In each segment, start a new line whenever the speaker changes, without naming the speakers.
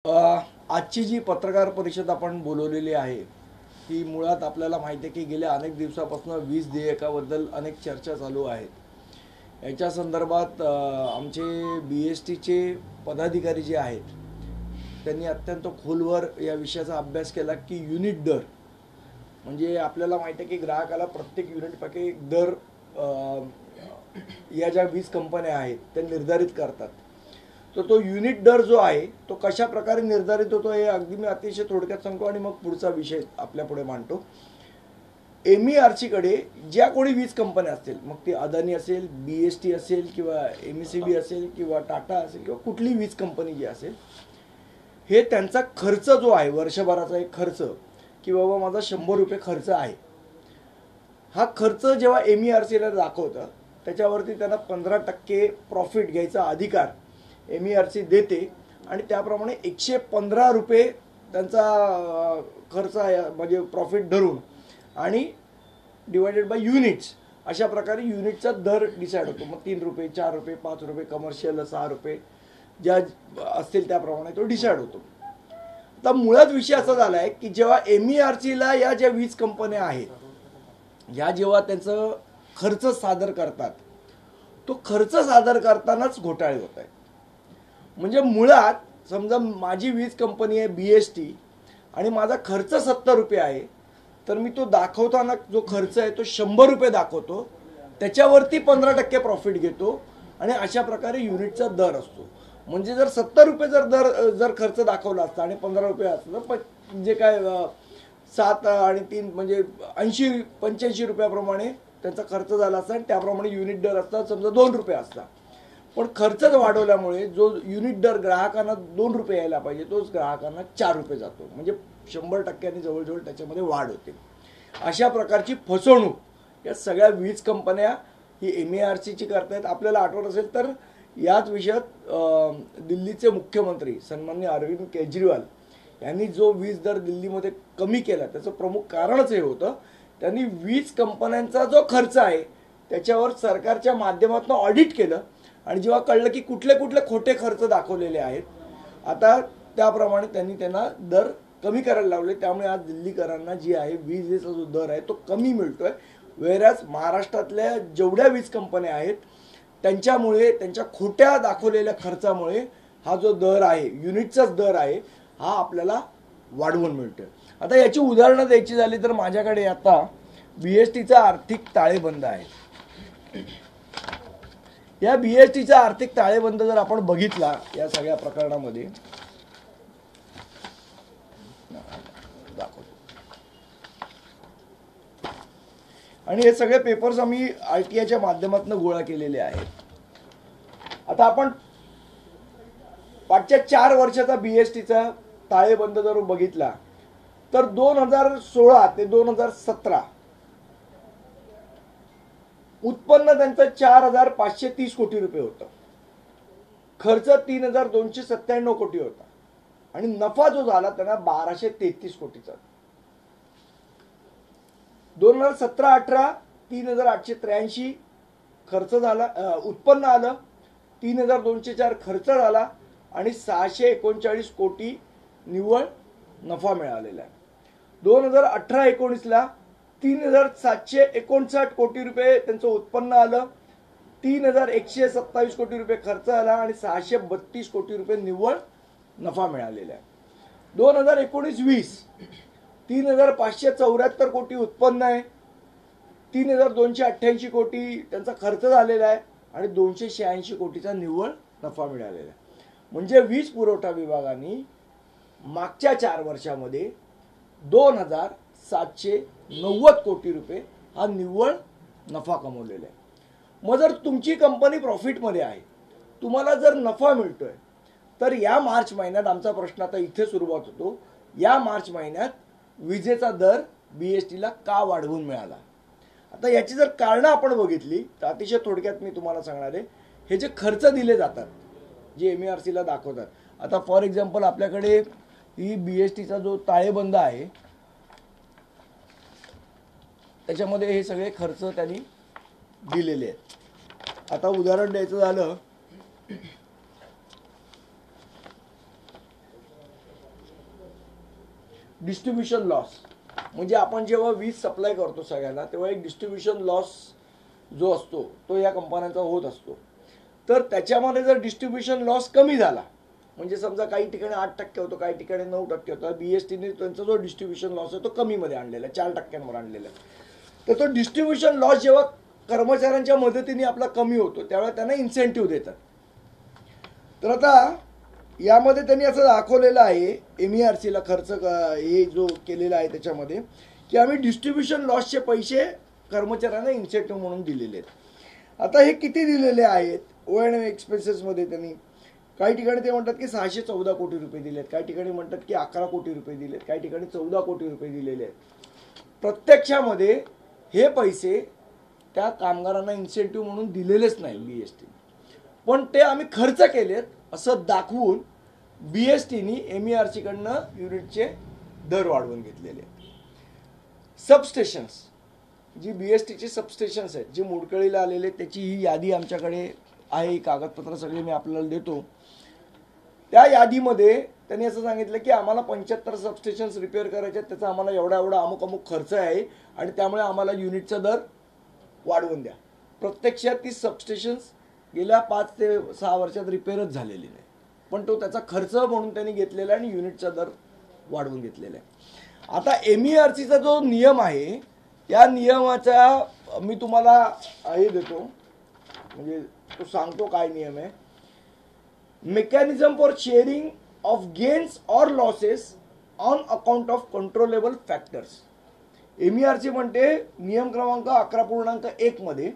आजची जी पत्रकार परिषद आपण बोलवलेली आहे ती मुळात आपल्याला माहिती आहे की गेल्या अनेक दिवसापासून वीज देयकाबद्दल अनेक चर्चा चालू आहेत। याच्या संदर्भात आमचे BSTचे पदाधिकारी जे आहेत त्यांनी अत्यंत खोलवर या विषयाचा अभ्यास केला की युनिट दर म्हणजे आपल्याला माहिती आहे की ग्राहकाला प्रत्येक युनिटपैकी एक दर या ज्या वीज कंपन्या आहेत त्या निर्धारित करतात। तर तो युनिट दर जो आहे तो कशा प्रकारे निर्धारित होतो हे अगदी मी अतिशय थोडक्यात सांगतो आणि मग पुढचा विषय आपल्या पुढे मांडतो। MERC कडे ज्या कोणी वीज कंपन्या असतील, मग ती अदानी असेल, BST असेल किंवा MECB असेल किंवा टाटा असेल किंवा कुठली वीज कंपनी जी असेल, हे त्यांचा खर्च जो आहे वर्षभराचा एक खर्च की बाबा माझा 100 रुपये खर्च आहे, हा खर्च जेव्हा MERC ला दाखवतं त्याच्यावरती त्यांना 15% प्रॉफिट घ्यायचा अधिकार MERC देते आणि त्याप्रमाणे 115 रुपये त्यांचा खर्च आहे म्हणजे प्रॉफिट धरून आणि डिवायडेड बाय युनिट्स अशा प्रकारे युनिटचा दर डिसाईड होतो। मग 3 रुपये, 4 रुपये, 5 रुपये, कमर्शियल 6 रुपये ज्या असतील त्याप्रमाणे तो डिसाईड होतो। आता मुळात विषय असा झाला आहे की जेव्हा MERC ला या ज्या वीज कंपन्या आहेत या जेव्हा त्यांचं खर्च सादर करतात तो खर्च सादर करतानाच घोटाळे होत आहेत। म्हणजे मुळात समजा माझी वीज कंपनी आहे BST आणि माझा खर्च 70 रुपये आहे, तर मी तो दाखवताना जो खर्च आहे तो 100 रुपये दाखवतो, त्याच्यावरती 15% प्रॉफिट घेतो आणि अशा प्रकारे युनिटचा दर असतो। म्हणजे जर 70 रुपये जर खर्च दाखवला असता आणि 15 रुपये असतं पण जे काय 7 आणि 3 म्हणजे 80-85 रुपयाप्रमाणे त्यांचा खर्च झाला असता आणि त्याप्रमाणे युनिट दर असता समजा 2 रुपये असता, पण खर्चच वाढवल्यामुळे जो युनिट दर ग्राहकांना 2 रुपये यायला पाहिजे तोच ग्राहकांना 4 रुपये जातो। म्हणजे 100% जवळजवळ त्याच्यामध्ये वाढ होते। अशा प्रकारची फसवणूक या सगळ्या वीज कंपन्या ही MERC ची करतायत। आपल्याला आठवत असेल तर याच विषयात दिल्लीचे मुख्यमंत्री सन्माननीय अरविंद केजरीवाल यांनी जो वीज दर दिल्लीमध्ये कमी केला त्याचं प्रमुख कारणच हे होतं, त्यांनी वीज कंपन्यांचा जो खर्च आहे त्याच्यावर सरकारच्या माध्यमातून ऑडिट केलं आणि जेव्हा कळलं की कुठले कुठले खोटे खर्च दाखवलेले आहेत आता त्याप्रमाणे त्यांनी त्यांना दर कमी करायला लावले। त्यामुळे आज दिल्लीकरांना जी आहे वीजेचा जो दर आहे तो कमी मिळतोय, वेराज महाराष्ट्रातल्या जेवढ्या वीज कंपन्या आहेत त्यांच्यामुळे त्यांच्या खोट्या दाखवलेल्या खर्चामुळे हा जो दर आहे युनिटचाच दर आहे हा आपल्याला वाढवून मिळतोय। आता याची उदाहरणं द्यायची झाली तर माझ्याकडे आता BSTचा आर्थिक ताळेबंद आहे। या BSTचा आर्थिक ताळेबंद जर आपण बघितला या सगळ्या प्रकरणामध्ये आणि हे सगळे पेपर्स आम्ही RTIच्या माध्यमातून गोळा केलेले आहेत। आता आपण पाठच्या 4 वर्षाचा BSTचा ताळेबंद जर बघितला तर 2016 ते 2017 उत्पन्न त्यांचं 4,530 कोटी रुपये होतं, खर्च 3,297 कोटी होता आणि नफा जो झाला त्यांना 1,233 कोटीचा। 2017-18 3,883 खर्च झाला, उत्पन्न आलं, 3,204 खर्च झाला आणि 639 कोटी निव्वळ नफा मिळालेला आहे। 2018-19 ला 3,759 कोटी रुपये त्यांचं उत्पन्न आलं, 3,127 कोटी रुपये खर्च आला आणि 632 कोटी रुपये निव्वळ नफा मिळालेला आहे। 2019-20 3,574 कोटी उत्पन्न आहे, 3,288 कोटी त्यांचा खर्च झालेला आहे आणि 286 कोटीचा निव्वळ नफा मिळालेला आहे। म्हणजे वीज पुरवठा विभागाने मागच्या 4 वर्षामध्ये 2,790 कोटी रुपये हा निव्वळ नफा कमवलेला आहे। मग जर तुमची कंपनी प्रॉफिटमध्ये आहे, तुम्हाला जर नफा मिळतोय, तर या मार्च महिन्यात आमचा प्रश्न आता इथे सुरुवात होतो, या मार्च महिन्यात विजेचा दर BSTला का वाढवून मिळाला? आता याची जर कारणं आपण बघितली तर अतिशय थोडक्यात मी तुम्हाला सांगणार आहे। हे जे खर्च दिले जातात जे MERCला दाखवतात, आता फॉर एक्झाम्पल आपल्याकडे ही BSTचा जो ताळेबंद आहे त्याच्यामध्ये हे सगळे खर्च त्यांनी दिलेले आहेत। आता उदाहरण द्यायचं झालं डिस्ट्रीब्युशन लॉस, म्हणजे आपण जेव्हा वीज सप्लाय करतो सगळ्यांना तेव्हा एक डिस्ट्रीब्युशन लॉस जो असतो तो या कंपन्यांचा होत असतो. तर त्याच्यामध्ये जर डिस्ट्रीब्युशन लॉस कमी झाला, म्हणजे समजा काही ठिकाणी 8% होतो, काही ठिकाणी 9% होतो, बीएसटीने त्यांचा जो डिस्ट्रीब्युशन लॉस आहे तो कमीमध्ये आणलेला आहे, 4%वर आणलेला आहे. तर तो डिस्ट्रीब्युशन लॉस जेव्हा कर्मचाऱ्यांच्या मदतीने आपला कमी होतो त्यावेळेला त्यांना इन्सेंटिव्ह देतात. तर आता यामध्ये त्यांनी असं दाखवलेलं आहे MERCला खर्च हे जो केलेला आहे त्याच्यामध्ये की आम्ही डिस्ट्रीब्युशन लॉसचे पैसे कर्मचाऱ्यांना इन्सेंटिव्ह म्हणून दिलेले आहेत. आता हे किती दिलेले आहेत O&M एक्सपेन्सेसमध्ये त्यांनी काही ठिकाणी ते म्हणतात की 614 कोटी रुपये दिलेत, काही ठिकाणी म्हणतात की 11 कोटी रुपये दिलेत, काही ठिकाणी 14 कोटी रुपये दिलेले आहेत. प्रत्यक्षामध्ये हे पैसे त्या कामगारांना इन्सेंटिव्ह म्हणून दिलेलेच नाही BST, पण ते आम्ही खर्च केलेत असं दाखवून BSTनी MERCकडनं युनिटचे दर वाढवून घेतलेले आहेत. सबस्टेशन्स, जी BSTची सबस्टेशन्स आहेत जे मोडकळीला आलेले, त्याची ही यादी आमच्याकडे आहे, कागदपत्र सगळे मी आपल्याला देतो. त्या यादीमध्ये त्यांनी असं सांगितलं की आम्हाला 75 सबस्टेशन्स रिपेअर करायचे आहेत, त्याचा आम्हाला एवढा एवढा अमुक खर्च आहे आणि त्यामुळे आम्हाला युनिटचा दर वाढवून द्या. प्रत्यक्षात ती सबस्टेशन्स गेल्या 5 ते 6 वर्षात रिपेअरच झालेली नाही, पण तो त्याचा खर्च म्हणून त्यांनी घेतलेला आहे आणि युनिटचा दर वाढवून घेतलेला आहे. आता MERCचा जो नियम आहे त्या नियमाचा मी तुम्हाला हे देतो, म्हणजे तो सांगतो काय नियम आहे. Mechanism for sharing of gains or losses on account of controllable factors. MERC म्हणते नियम क्रमांक 11.1 मध्ये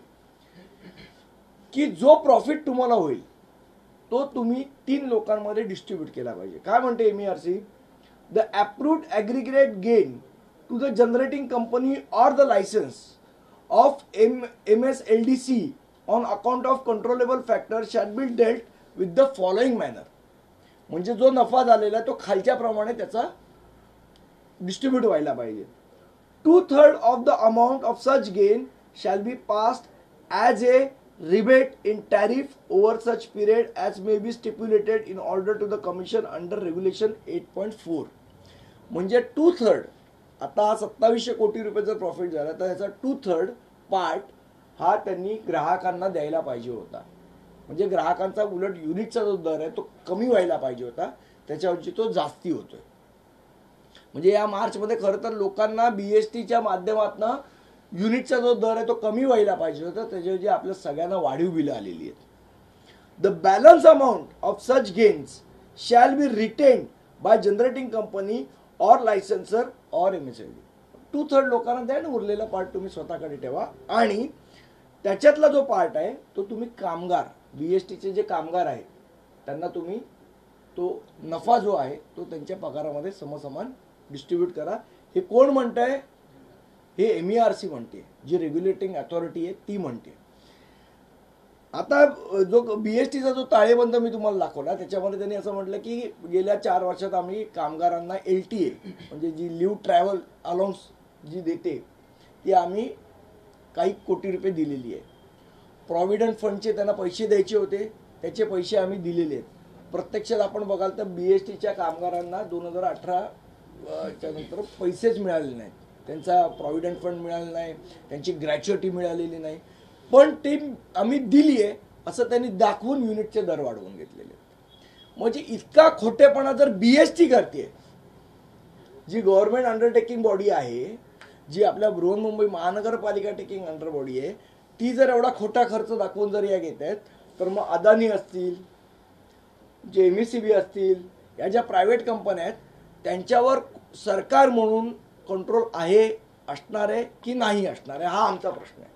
की जो प्रॉफिट तुम्हाला होईल तो तुम्ही 3 लोकांमध्ये डिस्ट्रीब्यूट केला पाहिजे. काय म्हणते MERC? The approved aggregate gain to the generating company or the licence of MSLDC on account of controllable factor shall be dealt with the following manner. म्हणजे जो नफा झालेला आहे तो खालच्या प्रमाणे त्याचा डिस्ट्रीब्यूट व्हायला पाहिजे. 2/3 of the amount of such gain shall be passed as A rebate in tariff over such period as may be stipulated in order to the commission under regulation 8.4. म्हणजे 2/3, आता 2700 कोटी रुपये जर प्रॉफिट झाला तर याचा 2/3 पार्ट हा त्यांनी ग्राहकांना द्यायला पाहिजे होता. म्हणजे ग्राहकांचा उलट युनिटचा जो दर आहे तो कमी व्हायला पाहिजे होता, त्याच्याऐवजी तो जास्ती होतोय. म्हणजे या मार्चमध्ये खरं तर लोकांना BSTच्या माध्यमातून युनिटचा जो दर आहे तो कमी व्हायला पाहिजे होता, त्याच्याऐवजी आपल्या सगळ्यांना वाढीव बिलं आलेली आहेत. The balance amount of such gains shall be retained by generating company or licensor or MSLD. 2/3 लोकांना द्या आणि उरलेला पार्ट तुम्ही स्वतःकडे ठेवा. आणि त्याच्यातला जो पार्ट आहे तो तुम्ही कामगार, BSTचे जे कामगार आहेत त्यांना तुम्ही तो नफा जो आहे तो त्यांच्या पगारामध्ये समसमान डिस्ट्रीब्यूट करा. हे कोण म्हणतंय? हे MERC म्हणते, जी रेग्युलेटिंग अथॉरिटी आहे ती म्हणते. आता जो BSTचा जो ताळेबंद मी तुम्हाला दाखवला त्याच्यामध्ये त्यांनी असं म्हटलं की गेल्या 4 वर्षात आम्ही कामगारांना LTA म्हणजे जी लिव्ह ट्रॅव्हल अलाउन्स जी देते ती आम्ही काही कोटी रुपये दिलेली आहे. प्रॉव्हिडंट फंडचे त्यांना पैसे द्यायचे होते, त्याचे पैसे आम्ही दिलेले आहेत. प्रत्यक्षात आपण बघाल तर BSTच्या कामगारांना 2018 च्या नंतर पैसेच मिळाले नाहीत. त्यांचा प्रॉव्हिडंट फंड मिळाला नाही, त्यांची ग्रॅच्युइटी मिळालेली नाही, पण ते आम्ही दिली आहे असं त्यांनी दाखवून युनिटचे दर वाढवून घेतलेले. म्हणजे इतका खोटेपणा जर BST करते, जी गव्हर्नमेंट अंडरटेकिंग बॉडी आहे, जी आपल्या बृहन्मुंबई महानगरपालिका टेकिंग अंडर बॉडी आहे, ती जर एवढा खोटा खर्च दाखवून जर या घेत आहेत तर मग अदानी असतील, जे MECB असतील, या ज्या प्रायव्हेट कंपन्या आहेत त्यांच्यावर सरकार म्हणून कंट्रोल आहे, असणार आहे की नाही असणार आहे, हा आमचा प्रश्न आहे.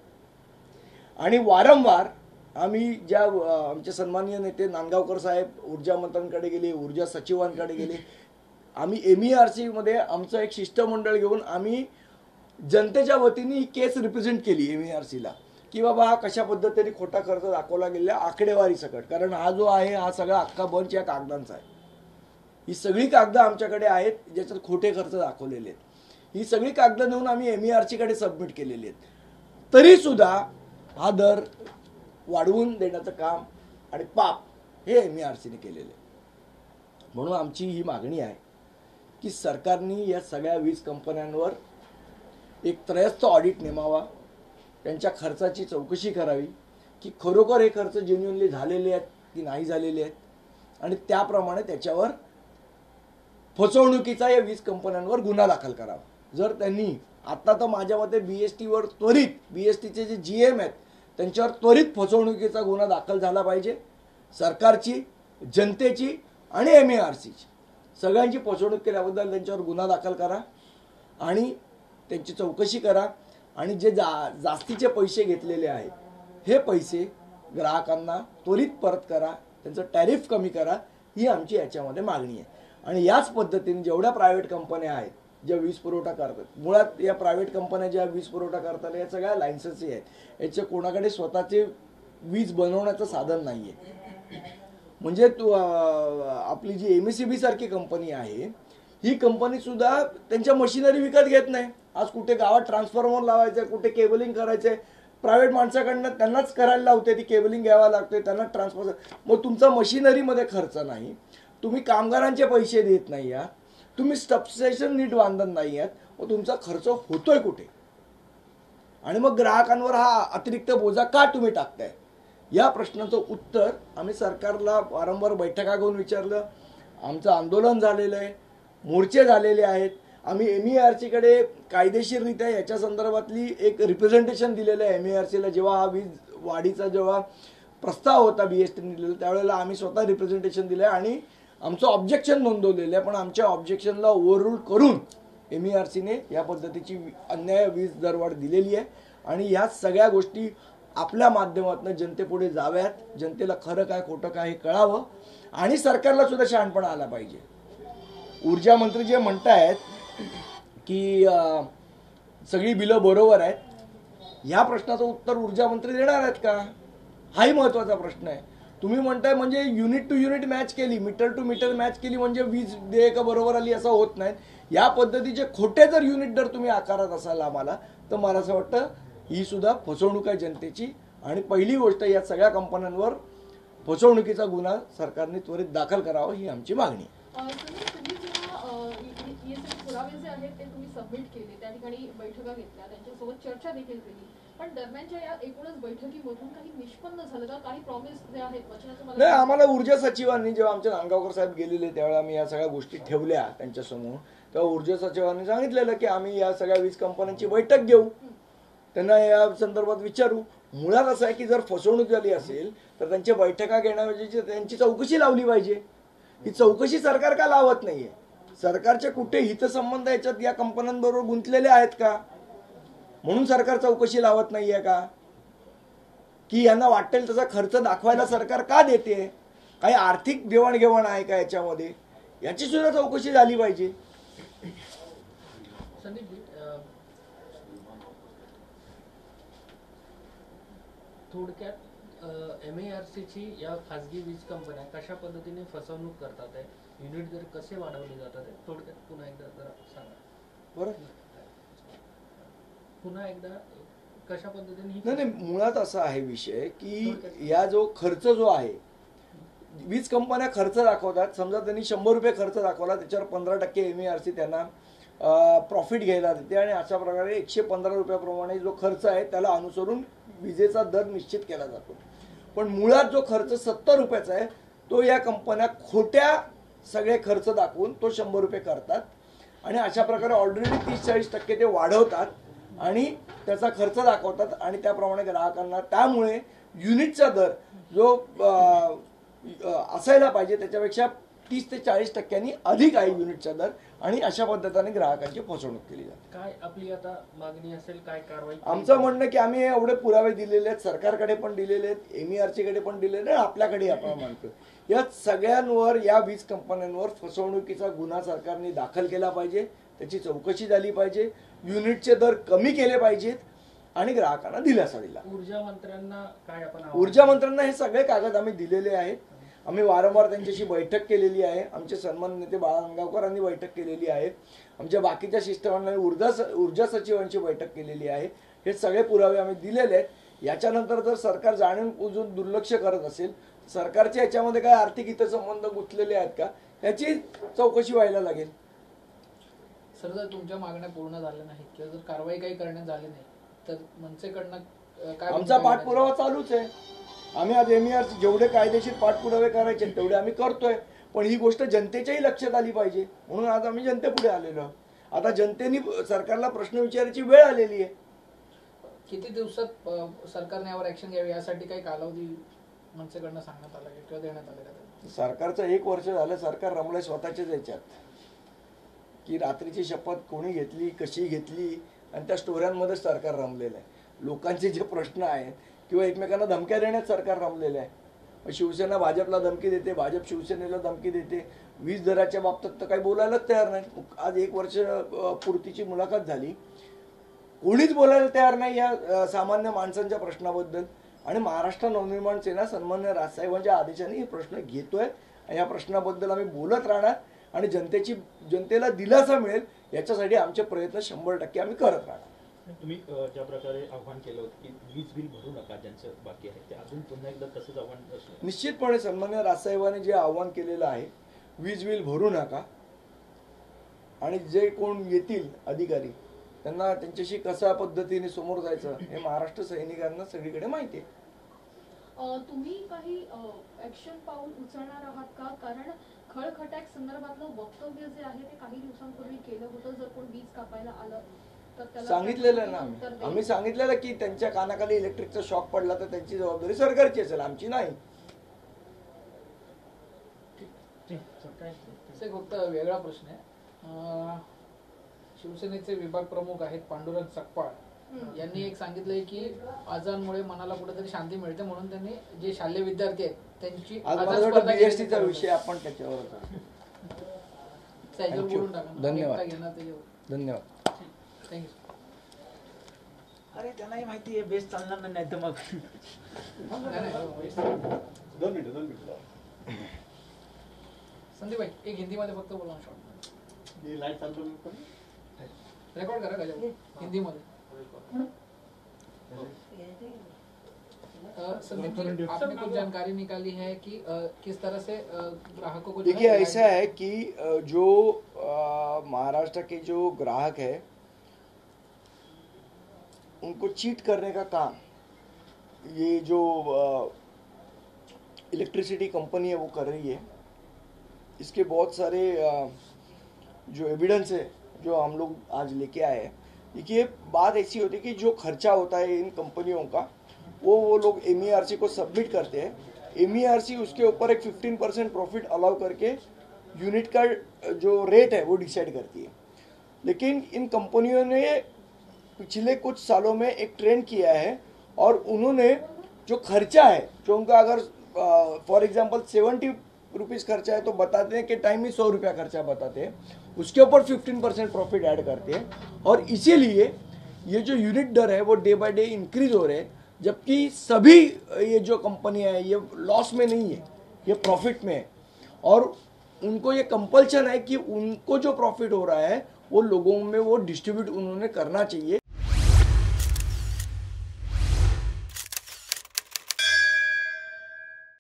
आणि वारंवार आम्ही ज्या आमचे सन्माननीय नेते नांदगावकर साहेब ऊर्जा मंत्र्यांकडे गेले, ऊर्जा सचिवांकडे गेले, आम्ही MERC मध्ये आमचं एक शिष्टमंडळ घेऊन आम्ही जनतेच्या वतीने ही केस रिप्रेझेंट केली MERCला की बाबा हा कशा पद्धतीने खोटा खर्च दाखवला गेला आकडेवारी सकट. कारण हा जो आहे हा सगळा अख्खा बंच या कागदांचा आहे. ही सगळी कागदं आमच्याकडे आहेत ज्याच्यात खोटे खर्च दाखवलेले आहेत. ही सगळी कागदं नेऊन आम्ही MERCकडे सबमिट केलेली आहेत. तरी सुद्धा हा दर वाढवून देण्याचं काम आणि पाप हे MERCने केलेलं आहे. म्हणून आमची ही मागणी आहे की सरकारने या सगळ्या वीज कंपन्यांवर एक त्रयस्थ ऑडिट नेमावा, त्यांच्या खर्चाची चौकशी करावी की खरोखर हे खर्च जेन्युइनली झालेले आहेत की नाही झालेले आहेत, आणि त्याप्रमाणे त्याच्यावर फसवणुकीचा या वीज कंपन्यांवर गुन्हा दाखल करावा. जर त्यांनी आता तर माझ्या मते BSTवर त्वरित, BSTचे जे GM आहेत त्यांच्यावर त्वरित फसवणुकीचा गुन्हा दाखल झाला पाहिजे. सरकारची, जनतेची आणि MERCची सगळ्यांची फसवणूक केल्याबद्दल त्यांच्यावर गुन्हा दाखल करा आणि त्यांची चौकशी करा, आणि जे जास्तीचे पैसे घेतलेले आहेत हे पैसे ग्राहकांना त्वरित परत करा, त्यांचं टॅरिफ कमी करा, ही आमची याच्यामध्ये मागणी आहे. आणि याच पद्धतीने जेवढ्या प्रायव्हेट कंपन्या आहेत ज्या वीज पुरवठा करतात, मुळात या प्रायव्हेट कंपन्या ज्या वीज पुरवठा करतात या सगळ्या लायसन्सही आहेत, याचे कोणाकडे स्वतःचे वीज बनवण्याचं साधन नाही आहे. म्हणजे आपली जी MECB सारखी कंपनी आहे ही कंपनी सुद्धा त्यांच्या मशिनरी विकत घेत नाही. आज कुठे गावात ट्रान्सफॉर्मर लावायचं आहे, कुठे केबलिंग करायचं आहे, प्रायव्हेट माणसाकडनं त्यांनाच करायला लावते, ती केबलिंग घ्यावं लागते, त्यांना ट्रान्सफॉर्मर. मग तुमचा मशिनरीमध्ये खर्च नाही, तुम्ही कामगारांचे पैसे देत नाही आहात, तुम्ही सबस्टेशन नीट बांधत नाही आहात, मग तुमचा खर्च होतोय कुठे? आणि मग ग्राहकांवर हा अतिरिक्त बोजा का तुम्ही टाकताय? या प्रश्नाचं उत्तर आम्ही सरकारला वारंवार बैठका घेऊन विचारलं. आमचं आंदोलन झालेलं आहे, मोर्चे झालेले आहेत. आम्ही MERCकडे कायदेशीररित्या याच्या संदर्भातली एक रिप्रेझेंटेशन दिलेलं आहे. MERCला जेव्हा हा वीज वाढीचा जेव्हा प्रस्ताव होता BSTने दिलेला त्यावेळेला आम्ही स्वतः रिप्रेझेंटेशन दिलं आहे आणि आमचं ऑब्जेक्शन नोंदवलेलं आहे. पण आमच्या ऑब्जेक्शनला ओव्हररूल करून MERCने या पद्धतीची अन्याय वीज दरवाढ दिलेली आहे. आणि ह्या सगळ्या गोष्टी आपल्या माध्यमातून जनतेपुढे जाव्यात, जनतेला खरं काय खोटं काय हे कळावं, आणि सरकारला सुद्धा शहाणपणा आला पाहिजे. ऊर्जा मंत्री जे म्हणतायत की सगळी बिलं बरोबर आहेत, या प्रश्नाचं उत्तर ऊर्जा मंत्री देणार आहेत का? हाही महत्वाचा प्रश्न आहे. तुम्ही म्हणताय म्हणजे युनिट टू युनिट मॅच केली, मीटर टू मीटर मॅच केली म्हणजे वीज देयक बरोबर आली असं होत नाही. या पद्धतीचे खोटे जर युनिट दर तुम्ही आकारत असाल आम्हाला, तर मला असं वाटतं ही सुद्धा फसवणूक आहे जनतेची. आणि पहिली गोष्ट, या सगळ्या कंपन्यांवर फसवणुकीचा गुन्हा सरकारने त्वरित दाखल करावा, ही आमची मागणी आहे.
पुरावे जे आहेत ते तुम्ही सबमिट केले, त्या ठिकाणी बैठका घेतल्या, त्यांच्यासोबत चर्चा देखील केली, पण दरम्यानच्या या एकूणच बैठकीमधून काही निष्पन्न झालं का? काही प्रॉमिस जे आहेत वचनाचं
नाही, आम्हाला ऊर्जा सचिवांनी जेव्हा आमचे नांदगावकर साहेब गेलेले त्यावेळेला आम्ही या सगळ्या गोष्टी ठेवल्या त्यांच्यासमोर, तेव्हा ऊर्जा सचिवांनी सांगितलेलं की आम्ही या सगळ्या वीज कंपन्यांची बैठक घेऊ, त्यांना या संदर्भात विचारू. मुळात असं आहे की जर फसवणूक झाली असेल तर त्यांच्या बैठका घेण्याऐवजी त्यांची चौकशी लावली पाहिजे. ही चौकशी सरकार का लावत नाहीये? सरकारचे कुठे हितसंबंध याच्यात या कंपन्यांबरोबर गुंतलेले आहेत का? म्हणून सरकार चौकशी लावत नाहीये का? की यांना वाटेल तसा खर्च दाखवायला सरकार का देते? काही आर्थिक देवाणघेवाण आहे का याच्यामध्ये? याची सुद्धा चौकशी झाली पाहिजे.
थोडक्यात MERCची या खासगी वीज कंपन्या कशा पद्धतीने फसवणूक करतात आहे, युनिट दर कसे वाढवले जातात आहे, थोडक्यात पुन्हा एकदा जरा सांगा
बरं.
पुन्हा एकदा कशा पद्धतीने?
नाही, मुळात असा आहे विषय की या जो खर्च जो आहे, वीज कंपन्या खर्च दाखवतात. समजा त्यांनी 100 रुपये खर्च दाखवला, त्याच्यावर 15% MERC त्यांना प्रॉफिट घ्यायला देते आणि अशा प्रकारे 115 रुपयाप्रमाणे जो खर्च आहे त्याला अनुसरून विजेचा दर निश्चित केला जातो. पण मुळात जो खर्च 70 रुपयाचा आहे तो या कंपन्या खोट्या सगळे खर्च दाखवून तो 100 रुपये करतात आणि अशा प्रकारे ऑलरेडी 30-40% ते वाढवतात आणि त्याचा खर्च दाखवतात आणि त्याप्रमाणे ग्राहकांना, त्यामुळे युनिटचा दर जो असायला पाहिजे त्याच्यापेक्षा 30 ते 40% अधिक आहे युनिटचा दर, आणि अशा पद्धतीने ग्राहकांची फसवणूक केली जाते.
काय आपली आता मागणी असेल, काय कारवाई?
आमचं म्हणणं की आम्ही एवढे पुरावे दिलेले आहेत, सरकारकडे पण दिलेले आहेत, MERCकडे पण दिलेले आहेत, आपल्याकडे आपण मानतो या सगळ्यांवर, या वीज कंपन्यांवर फसवणुकीचा गुन्हा सरकारने दाखल केला पाहिजे, त्याची चौकशी झाली पाहिजे, युनिटचे दर कमी केले पाहिजेत आणि ग्राहकांना दिलासा दिला.
ऊर्जा मंत्र्यांना काय आपण?
ऊर्जा मंत्र्यांना हे सगळे कागद आम्ही दिलेले आहेत. आम्ही वारंवार त्यांच्याशी बैठक केलेली आहे. आमचे सन्मान नेते बाळा नांदगावकरांनी बैठक केलेली आहे. आमच्या बाकीच्या शिष्टमंडळांनी ऊर्जा सचिवांची बैठक केलेली आहे. हे सगळे पुरावे आम्ही दिलेले आहेत. याच्यानंतर जर सरकार जाणून दुर्लक्ष करत असेल, सरकारच्या याच्यामध्ये काय आर्थिक हितसंबंध गुंतलेले आहेत का, याची चौकशी व्हायला लागेल.
सर, जर तुमच्या मागण्या पूर्ण झाल्या नाहीत किंवा जर कारवाई काही करण्यात झाली नाही तर मनसेकडनं काय
आमचा पाठपुरावा चालूच आहे. आम्ही आज MERC जेवढे कायदेशीर पाठपुरावे करायचे तेवढे आम्ही करतोय, पण ही गोष्ट जनतेच्याही लक्षात आली पाहिजे म्हणून आज आम्ही जनतेपुढे आलेलो आहोत. आता जनतेने सरकारला प्रश्न विचारायची वेळ आलेली आहे.
किती दिवसात सरकारने यावर ऍक्शन घ्यावी यासाठी काही कालावधी मनसेकडनं सांगण्यात आला का किंवा देण्यात आला का?
सरकारचं 1 वर्ष झालं, सरकार रमलंय स्वतःच्याच याच्यात की रात्रीची शपथ कोणी घेतली, कशी घेतली, आणि त्या स्टोऱ्यांमध्ये सरकार रमलेलं आहे. लोकांचे जे प्रश्न आहेत किंवा एकमेकांना धमक्या देण्यात सरकार रमलेलं आहे. शिवसेना भाजपला धमकी देते, भाजप शिवसेनेला धमकी देते. वीज दराच्या बाबतीत तर काही बोलायलाच तयार नाही. आज 1 वर्ष पूर्तीची मुलाखत झाली, कोणीच बोलायला तयार नाही या सामान्य माणसांच्या प्रश्नाबद्दल. आणि महाराष्ट्र नवनिर्माण सेना सन्मान्य राजसाहेबांच्या आदेशाने हे प्रश्न घेतोय. या प्रश्नाबद्दल आम्ही बोलत राहणार आणि जनतेला दिलासा मिळेल याच्यासाठी आमचे प्रयत्न 100% आम्ही करत राहणार.
तुम्ही ज्या प्रकारे आव्हान केलं होतं की वीज बिल भरू नका ज्यांचं बाकी आहे, ते अजून पुन्हा एकदा तसंच आव्हान असलं?
निश्चितपणे सन्मान्य राजसाहेबांनी जे आव्हान केलेलं आहे, वीज बिल भरू नका, आणि जे कोण येतील अधिकारी त्यांना त्यांच्याशी कशा पद्धतीने समोर जायचं हे महाराष्ट्र सैनिकांना सगळीकडे माहिती आहे.
तुम्ही काही ऍक्शन पाऊल उचलणार आहात का? कारण खळखटाक संदर्भातलं वक्तव्य जे आहे ते काही दिवसांपूर्वी केलं होतं. जर कोण वीज कापायला आलं तर त्याला
सांगितलेलं ना आम्ही सांगितलेलं की त्यांच्या कानाखाली इलेक्ट्रिकचा शॉक पडला तर त्यांची जबाबदारी सरकारची असेल, आमची नाही.
फक्त वेगळा प्रश्न आहे. शिवसेनेचे विभाग प्रमुख आहेत पांडुरंग सकपाळ यांनी एक सांगितलंय की आजांमुळे मनाला कुठेतरी शांती मिळते म्हणून त्यांनी जे शालेय विद्यार्थी आहेत त्यांची
BSTचा विषय आपण त्याच्यावर
बोलून टाका.
धन्यवाद.
थँक्यू.
अरे त्यांनाही माहिती आहे बेस चालणार नाही तर मग
2 मिनिटं
संदीप भाई एक हिंदी मध्ये फक्त बोला शॉर्ट रेकॉर्ड करा का हिंदी मध्ये. संदीप जी, आपने कुछ जानकारी निकाली है कि किस तरह से ग्राहकों को
देखिए ऐसा है कि जो महाराष्ट्र के जो ग्राहक है उनको चीट करने का काम ये जो इलेक्ट्रिसिटी कंपनी है वो कर रही है. इसके बहुत सारे जो एविडेंस है जो हम लोग आज लेके आए हैं. देखिए बात ऐसी होती है कि जो खर्चा होता है इन कंपनियों का वो लोग MERC को सबमिट करते हैं. MERC उसके ऊपर एक 15% प्रॉफिट अलाउ करके यूनिट का जो रेट है वो डिसाइड करती है. लेकिन इन कंपनियों ने पिछले कुछ सालों में एक ट्रेंड किया है और उन्होंने जो खर्चा है जो उनका अगर फॉर एग्जांपल 70 रुपीज़ खर्चा है तो बताते हैं कि टाइम में 100 रुपया खर्चा बताते हैं, उसके ऊपर 15% प्रॉफिट ऐड करते हैं. और इसीलिए ये जो यूनिट दर है वो डे बाय डे इंक्रीज हो रहे हैं, जबकि सभी ये जो कंपनियां हैं ये लॉस में नहीं है, ये प्रॉफिट में है. और उनको ये कंपल्शन है कि उनको जो प्रॉफिट हो रहा है वो लोगों में वो डिस्ट्रीब्यूट उन्होंने करना चाहिए.